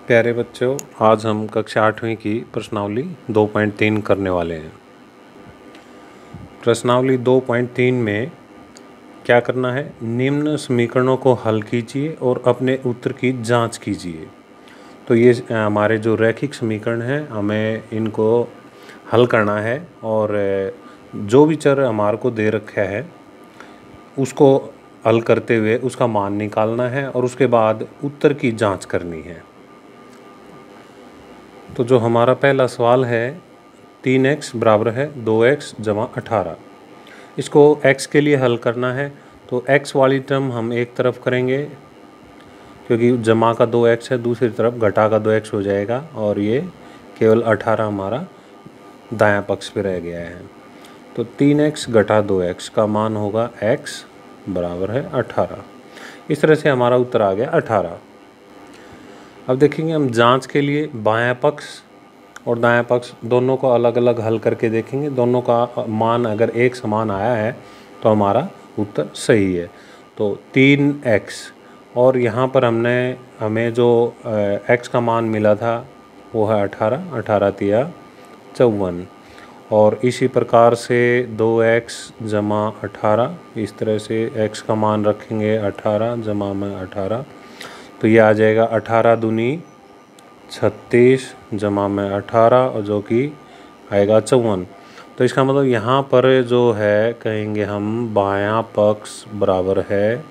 प्यारे बच्चों, आज हम कक्षा 8वीं की प्रश्नावली 2.3 करने वाले हैं। प्रश्नावली 2.3 में क्या करना है? निम्न समीकरणों को हल कीजिए और अपने उत्तर की जांच कीजिए। तो ये हमारे जो रैखिक समीकरण हैं, हमें इनको हल करना है और जो भी चर हमारे को दे रखा है उसको हल करते हुए उसका मान निकालना है और उसके बाद उत्तर की जांच करनी है। तो जो हमारा पहला सवाल है, 3x बराबर है 2x जमा 18। इसको x के लिए हल करना है तो x वाली टर्म हम एक तरफ करेंगे क्योंकि जमा का 2x है, दूसरी तरफ घटा का 2x हो जाएगा और ये केवल 18 हमारा दायां पक्ष पे रह गया है। तो 3x घटा 2x का मान होगा x बराबर है 18। इस तरह से हमारा उत्तर आ गया 18। अब देखेंगे हम जांच के लिए बायां पक्ष और दायां पक्ष दोनों को अलग अलग हल करके देखेंगे। दोनों का मान अगर एक समान आया है तो हमारा उत्तर सही है। तो 3x और यहाँ पर हमें जो x का मान मिला था वो है 18। 18 तिया 54 और इसी प्रकार से 2x जमा 18, इस तरह से x का मान रखेंगे 18 जमा में 18, तो ये आ जाएगा 18 दूनी 36 जमा में 18 और जो कि आएगा 54। तो इसका मतलब यहाँ पर जो है कहेंगे हम बायां पक्ष बराबर है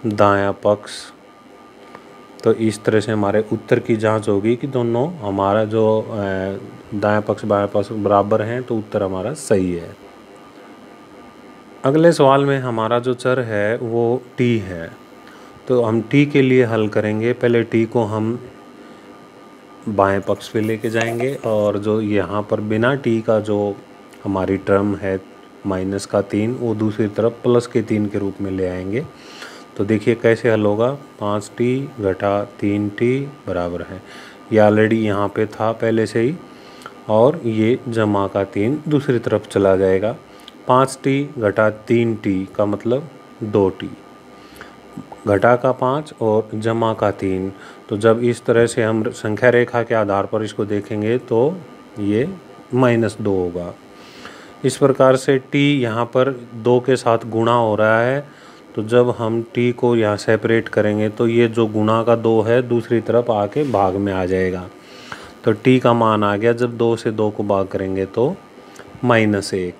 दायां पक्ष। तो इस तरह से हमारे उत्तर की जांच होगी कि दोनों हमारा जो दायां पक्ष बायां पक्ष बराबर हैं, तो उत्तर हमारा सही है। अगले सवाल में हमारा जो चर है वो t है, तो हम t के लिए हल करेंगे। पहले t को हम बाएं पक्ष पे लेके जाएंगे और जो यहाँ पर बिना t का जो हमारी टर्म है माइनस का 3, वो दूसरी तरफ प्लस के 3 के रूप में ले आएंगे। तो देखिए कैसे हल होगा। 5t घटा 3t बराबर है, ये ऑलरेडी यहाँ पे था पहले से ही, और ये जमा का 3 दूसरी तरफ चला जाएगा। 5t घटा 3t का मतलब 2t, घटा का 5 और जमा का 3। तो जब इस तरह से हम संख्या रेखा के आधार पर इसको देखेंगे तो ये -2 होगा। इस प्रकार से t यहाँ पर 2 के साथ गुणा हो रहा है, तो जब हम t को यहाँ सेपरेट करेंगे तो ये जो गुणा का 2 है दूसरी तरफ आके भाग में आ जाएगा। तो t का मान आ गया, जब 2 से 2 को भाग करेंगे तो -1।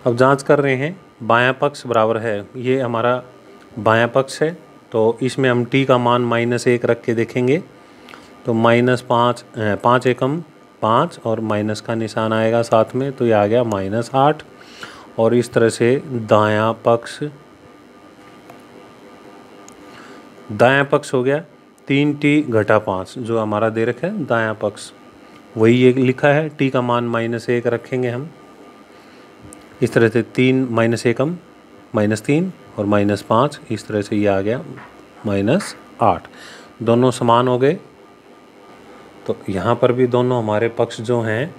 अब जांच कर रहे हैं बायां पक्ष बराबर है, ये हमारा बायां पक्ष है, तो इसमें हम t का मान -1 रख के देखेंगे। तो -5, 5 एकम 5 और माइनस का निशान आएगा साथ में, तो ये आ गया -8। और इस तरह से दायां पक्ष हो गया 3t घटा 5, जो हमारा दे रखा है दायां पक्ष वही ये लिखा है। t का मान -1 रखेंगे हम। इस तरह से 3 -1 -3 और -5, इस तरह से ये आ गया -8। दोनों समान हो गए, तो यहाँ पर भी दोनों हमारे पक्ष जो हैं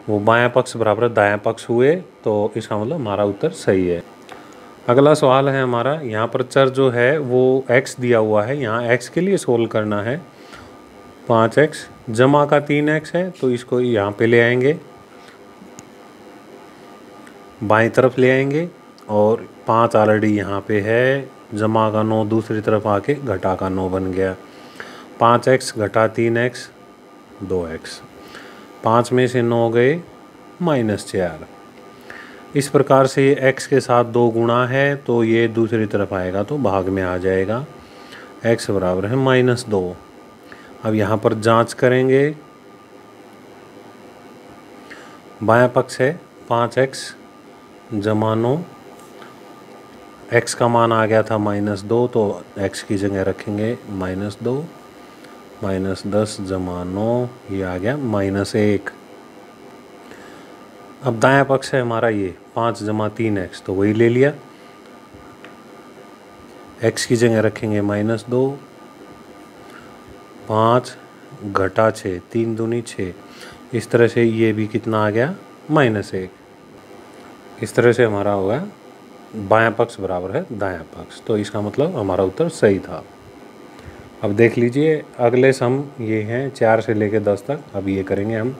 वो बायां पक्ष बराबर दायां पक्ष हुए, तो इसका मतलब हमारा उत्तर सही है। अगला सवाल है हमारा, यहाँ पर चर जो है वो x दिया हुआ है, यहाँ x के लिए सोल्व करना है। 5x जमा का 3x है, तो इसको यहाँ पे ले आएंगे, बाएं तरफ ले आएंगे, और 5 ऑलरेडी यहाँ पे है, जमा का 9 दूसरी तरफ आके घटा का 9 बन गया। 5x घटा 3x 2x, 5 में से 9 गए -4। इस प्रकार से ये x के साथ 2 गुणा है, तो ये दूसरी तरफ आएगा तो भाग में आ जाएगा। x बराबर है -2। अब यहाँ पर जांच करेंगे, बायां पक्ष है 5x जमा 9, x का मान आ गया था -2, तो x की जगह रखेंगे -2, -10 जमा 9, ये आ गया -1। अब दायां पक्ष है हमारा ये 5 जमा 3x, तो वही ले लिया। x की जगह रखेंगे -2, 5 घटा 6, 3 दूनी 6, इस तरह से ये भी कितना आ गया -1। इस तरह से हमारा होगा बायां पक्ष बराबर है दायां पक्ष, तो इसका मतलब हमारा उत्तर सही था। अब देख लीजिए अगले सम ये हैं 4 से लेकर 10 तक। अब ये करेंगे हम।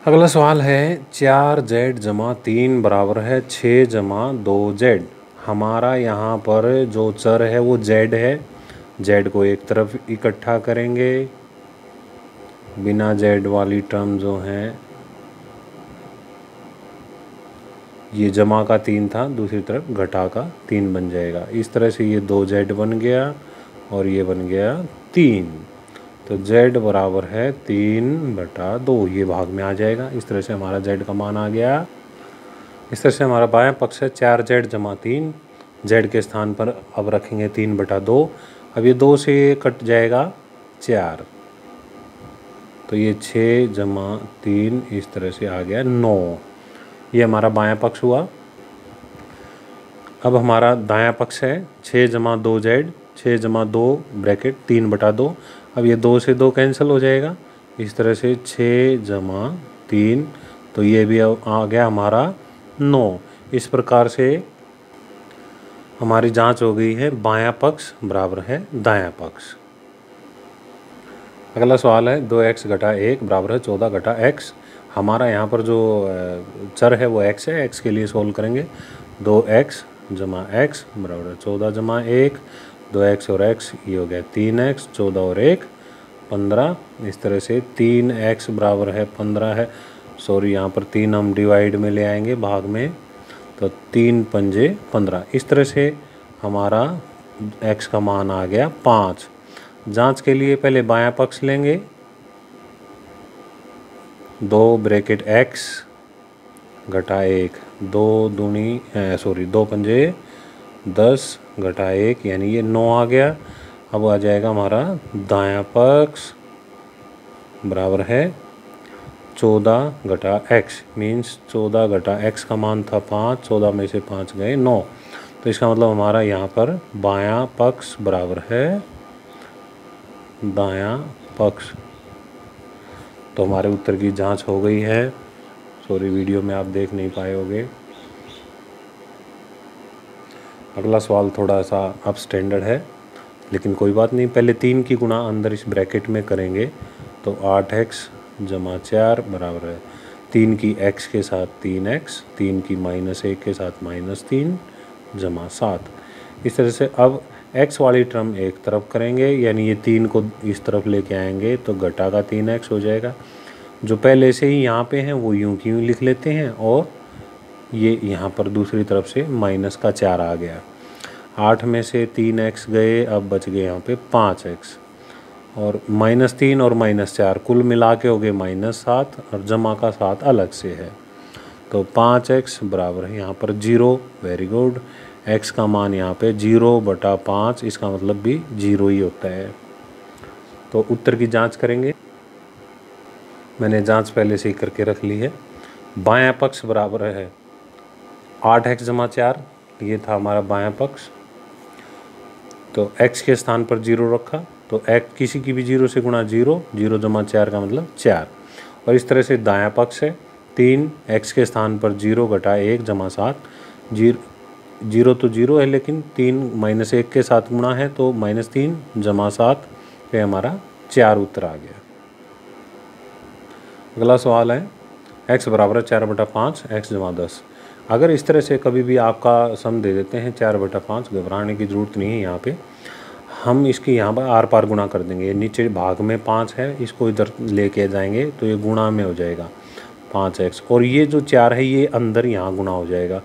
अगला सवाल है 4z जमा 3 बराबर है 6 जमा 2z। हमारा यहाँ पर जो चर है वो z है। z को एक तरफ इकट्ठा करेंगे, बिना z वाली टर्म जो है ये जमा का 3 था, दूसरी तरफ घटा का 3 बन जाएगा। इस तरह से ये 2z बन गया और ये बन गया 3। तो z बराबर है 3/2, ये भाग में आ जाएगा। इस तरह से हमारा z का मान आ गया। इस तरह से हमारा बायां पक्ष है 4z जमा 3। z के स्थान पर अब रखेंगे 3/2। अब ये 2 से कट जाएगा 4, तो ये 6 जमा 3 इस तरह से आ गया 9। ये हमारा बायां पक्ष हुआ। अब हमारा दायां पक्ष है 6 जमा 2z, 6 जमा 2 ब्रैकेट 3/2। अब ये 2 से 2 कैंसिल हो जाएगा। इस तरह से 6 जमा 3, तो ये भी आ गया हमारा 9। इस प्रकार से हमारी जांच हो गई है बायां पक्ष बराबर है दायां पक्ष। अगला सवाल है 2x घटा 1 बराबर है 14 घटा x। हमारा यहाँ पर जो चर है वो x है। x के लिए सोल्व करेंगे। 2x जमा x बराबर है 14 जमा 1। 2x और x ये हो गया 3x, 14 और 1 15। इस तरह से 3x बराबर है 15 है। सॉरी, यहाँ पर 3 हम डिवाइड में ले आएंगे भाग में, तो 3 पंजे 15। इस तरह से हमारा x का मान आ गया 5। जांच के लिए पहले बायां पक्ष लेंगे। 2 ब्रैकेट x घटा 1, 2 पंजे 10 घटा 1 यानी ये 9 आ गया। अब आ जाएगा हमारा दायां पक्ष बराबर है 14 घटा x, मीन्स 14 घटा x का मान था 5, 14 में से 5 गए 9। तो इसका मतलब हमारा यहाँ पर बायां पक्ष बराबर है दायां पक्ष। तो हमारे उत्तर की जांच हो गई है। सॉरी, वीडियो में आप देख नहीं पाए होंगे। अगला सवाल थोड़ा सा अब स्टैंडर्ड है, लेकिन कोई बात नहीं। पहले 3 की गुणा अंदर इस ब्रैकेट में करेंगे, तो 8x जमा 4 बराबर है 3 की x के साथ 3x, 3 की -1 के साथ -3 जमा 7। इस तरह से अब x वाली टर्म एक तरफ करेंगे, यानी ये 3 को इस तरफ लेके आएंगे तो घटा का 3x हो जाएगा। जो पहले से ही यहाँ पे हैं वो यूं की यूं लिख लेते हैं, और ये यहाँ पर दूसरी तरफ से माइनस का 4 आ गया। 8 में से 3x गए, अब बच गए यहाँ पे 5x, और -3 और -4 कुल मिला के हो गए -7, और जमा का 7 अलग से है। तो 5x बराबर है यहाँ पर 0। Very good. x का मान यहाँ पे 0/5, इसका मतलब भी 0 ही होता है। तो उत्तर की जांच करेंगे। मैंने जांच पहले से ही करके रख ली है। बायां पक्ष बराबर है 8x जमा 4, ये था हमारा बायां पक्ष। तो x के स्थान पर 0 रखा, तो x किसी की भी 0 से गुणा 0, 0 जमा 4 का मतलब 4। और इस तरह से दायां पक्ष है 3, x के स्थान पर 0 घटा 1 जमा 7। 0 तो 0 है, लेकिन 3 -1 के साथ गुणा है, तो -3 जमा 7 पे हमारा 4 उत्तर आ गया। अगला सवाल है x बराबर है 4/5 x जमा 10। अगर इस तरह से कभी भी आपका सम दे देते हैं 4/5, घबराने की ज़रूरत नहीं है। यहाँ पे हम इसकी यहाँ पर आर पार गुणा कर देंगे। नीचे भाग में 5 है, इसको इधर लेके जाएंगे तो ये गुणा में हो जाएगा 5x, और ये जो 4 है ये अंदर यहाँ गुणा हो जाएगा।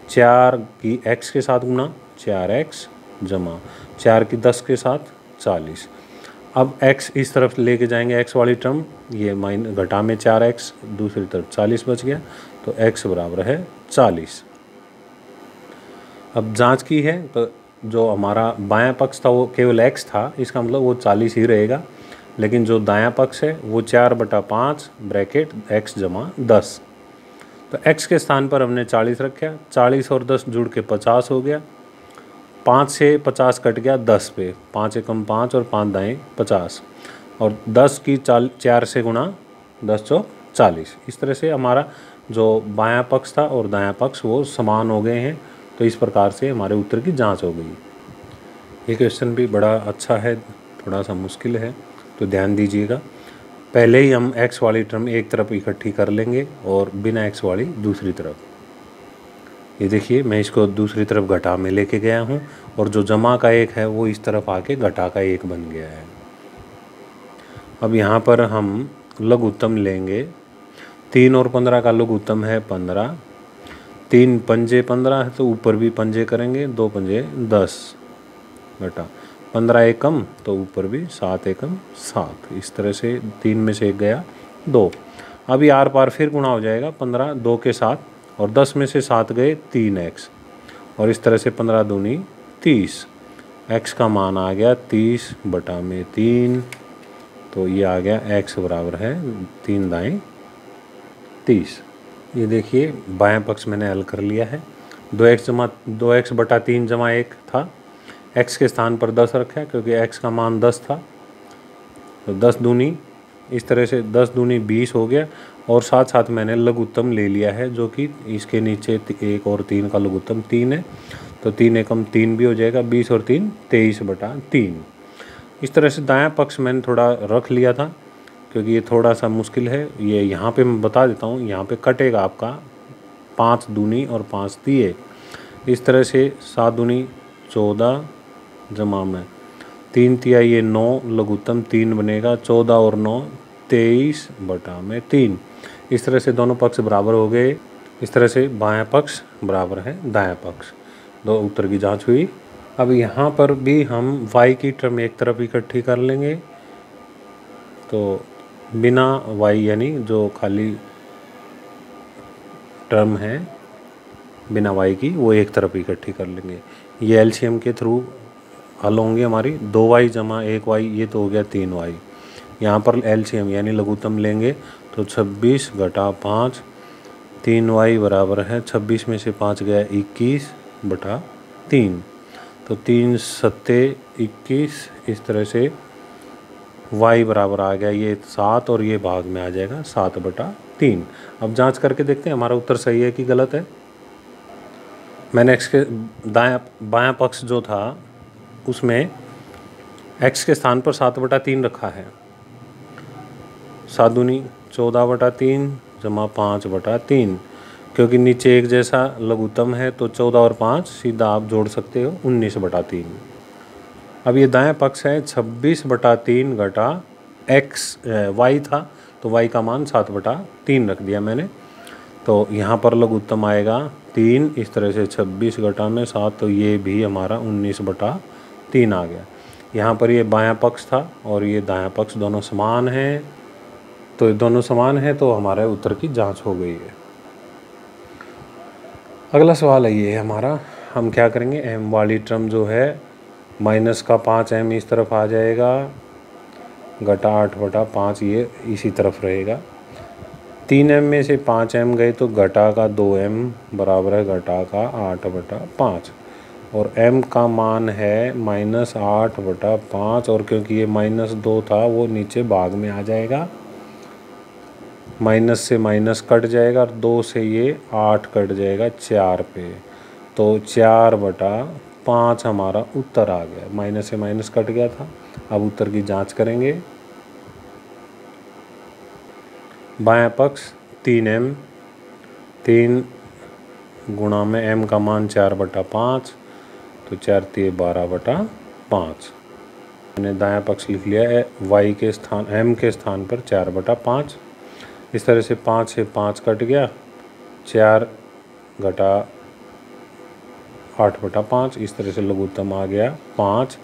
4 की x के साथ गुणा 4x जमा 4 की 10 के साथ 40। अब x इस तरफ लेके जाएंगे, x वाली टर्म, ये घटा में 4x, दूसरी तरफ 40 बच गया, तो x बराबर है 40। अब जांच की है तो जो हमारा बायां पक्ष था वो केवल x था, इसका मतलब वो 40 ही रहेगा। लेकिन जो दायां पक्ष है वो 4/5 ब्रैकेट x जमा 10। तो x के स्थान पर हमने 40 रखा, 40 और 10 जुड़ के 50 हो गया। 5 से 50 कट गया 10 पे, 5 एकम 5 और 5 दाएँ 50, और 10 की 4 से गुणा 10 चौक 40। इस तरह से हमारा जो बायां पक्ष था और दायां पक्ष वो समान हो गए हैं। तो इस प्रकार से हमारे उत्तर की जांच हो गई। ये क्वेश्चन भी बड़ा अच्छा है, थोड़ा सा मुश्किल है, तो ध्यान दीजिएगा। पहले ही हम x वाली टर्म एक तरफ इकट्ठी कर लेंगे और बिना x वाली दूसरी तरफ। ये देखिए, मैं इसको दूसरी तरफ घटा में लेके गया हूँ और जो जमा का एक है वो इस तरफ आके घटा का एक बन गया है। अब यहाँ पर हम लघुत्तम लेंगे। 3 और 15 का लघुत्तम है 15। 3 पंजे 15 है तो ऊपर भी पंजे करेंगे, 2 पंजे 10 घटा 15 एकम तो ऊपर भी 7 एकम 7। इस तरह से 3 में से 1 गया 2। अभी आर पार फिर गुणा हो जाएगा, 15 2 के 7 और 10 में से 7 गए 3x और इस तरह से 15 दूनी 30। x का मान आ गया 30 बटा में 3, तो ये आ गया x बराबर है 3 दाएँ 30। ये देखिए बाएं पक्ष मैंने हल कर लिया है। 2x बटा 3 जमा 1 था, x के स्थान पर 10 रखा है क्योंकि x का मान 10 था, तो 10 दूनी, इस तरह से 10 दूनी 20 हो गया। और साथ साथ मैंने लघुत्तम ले लिया है जो कि इसके नीचे 1 और 3 का लघुत्तम 3 है, तो 3 एकम 3 भी हो जाएगा, 20 और 3 23 बटा 3। इस तरह से दायां पक्ष मैंने थोड़ा रख लिया था क्योंकि ये थोड़ा सा मुश्किल है। ये यहाँ पे मैं बता देता हूँ, यहाँ पे कटेगा आपका 5 दूनी और 5 दिए, इस तरह से 7 दूनी 14 जमा में 3 तिया ये 9, लघुत्तम 3 बनेगा, 14 और 9 23 बटा में 3। इस तरह से दोनों पक्ष बराबर हो गए। इस तरह से बायां पक्ष बराबर है दायां पक्ष। दो उत्तर की जांच हुई। अब यहाँ पर भी हम y की टर्म एक तरफ इकट्ठी कर लेंगे, तो बिना y यानी जो खाली टर्म है बिना y की वो एक तरफ इकट्ठी कर लेंगे। ये एलसीएम के थ्रू हल होंगे हमारी। 2y जमा 1y, ये तो हो गया 3y। यहाँ पर एलसीएम यानी लघुत्तम लेंगे तो 26 घटा 5, 3y बराबर है 26 में से 5 गया 21 बटा 3, तो 3 सत्ते 21। इस तरह से y बराबर आ गया ये 7 और ये भाग में आ जाएगा 7 बटा 3। अब जांच करके देखते हैं हमारा उत्तर सही है कि गलत है। मैंने x के बायां पक्ष जो था उसमें x के स्थान पर 7 बटा 3 रखा है। 7 दूनी 14 बटा 3 जमा 5 बटा 3, क्योंकि नीचे एक जैसा लघुत्तम है तो 14 और 5 सीधा आप जोड़ सकते हो 19 बटा 3। अब ये दायां पक्ष है 26 बटा 3 घटा y था, तो y का मान 7 बटा 3 रख दिया मैंने, तो यहाँ पर लघुत्तम आएगा 3। इस तरह से 26 घटा में 7, तो ये भी हमारा 19 बटा 3 आ गया। यहाँ पर ये बायां पक्ष था और ये दायां पक्ष दोनों समान हैं, तो दोनों समान है तो हमारे उत्तर की जांच हो गई है। अगला सवाल है ये हमारा, हम क्या करेंगे, m वाली टर्म जो है माइनस का 5m इस तरफ आ जाएगा, घटा 8 बटा 5 ये इसी तरफ रहेगा। 3m में से 5m गए तो घटा का 2m बराबर है घटा का 8 बटा 5, और m का मान है -8 बटा 5, और क्योंकि ये -2 था वो नीचे भाग में आ जाएगा, माइनस से माइनस कट जाएगा और 2 से ये 8 कट जाएगा 4 पे, तो 4 बटा 5 हमारा उत्तर आ गया। माइनस से माइनस कट गया था। अब उत्तर की जांच करेंगे। बायां पक्ष 3m, 3 गुणा में m का मान 4 बटा 5, तो 4 तिये 12 बटा 5। मैंने दायां पक्ष लिख लिया है y के स्थान m के स्थान पर 4 बटा 5। इस तरह से 5 से 5 कट गया, 4 घटा 8 बटा 5। इस तरह से लघुत्तम आ गया 5,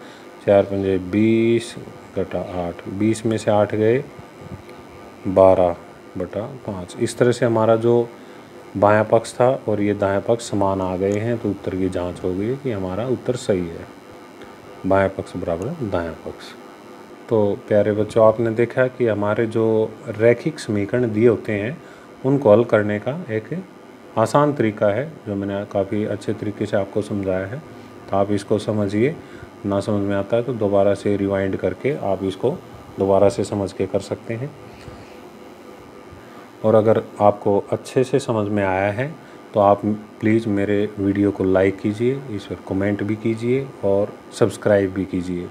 4 पंजे 20 घटा 8, 20 में से 8 गए 12 बटा 5। इस तरह से हमारा जो बायां पक्ष था और ये दायां पक्ष समान आ गए हैं, तो उत्तर की जांच हो गई कि हमारा उत्तर सही है। बायां पक्ष बराबर दायां पक्ष। तो प्यारे बच्चों, आपने देखा कि हमारे जो रैखिक समीकरण दिए होते हैं उनको हल करने का एक आसान तरीका है जो मैंने काफ़ी अच्छे तरीके से आपको समझाया है। तो आप इसको समझिए, ना समझ में आता है तो दोबारा से रिवाइंड करके आप इसको दोबारा से समझ के कर सकते हैं। और अगर आपको अच्छे से समझ में आया है तो आप प्लीज़ मेरे वीडियो को लाइक कीजिए, इस पर कमेंट भी कीजिए और सब्सक्राइब भी कीजिए।